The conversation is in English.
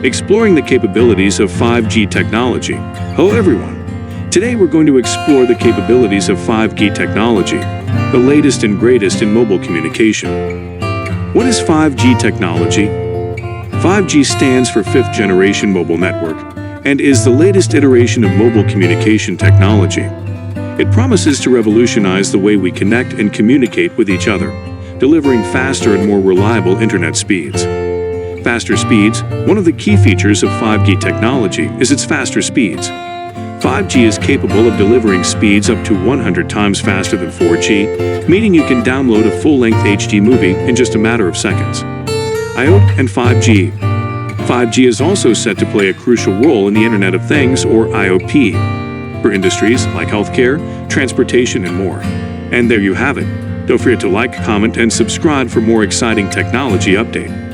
Exploring the capabilities of 5G technology. Hello everyone. Today we're going to explore the capabilities of 5G technology, the latest and greatest in mobile communication. What is 5G technology? 5G stands for Fifth Generation Mobile Network and is the latest iteration of mobile communication technology. It promises to revolutionize the way we connect and communicate with each other, delivering faster and more reliable internet speeds. Faster speeds. One of the key features of 5G technology is its faster speeds. 5G is capable of delivering speeds up to 100 times faster than 4G, meaning you can download a full-length HD movie in just a matter of seconds. IoT and 5G. 5G is also set to play a crucial role in the Internet of Things, or IoT, for industries like healthcare, transportation, and more. And there you have it. Don't forget to like, comment, and subscribe for more exciting technology updates.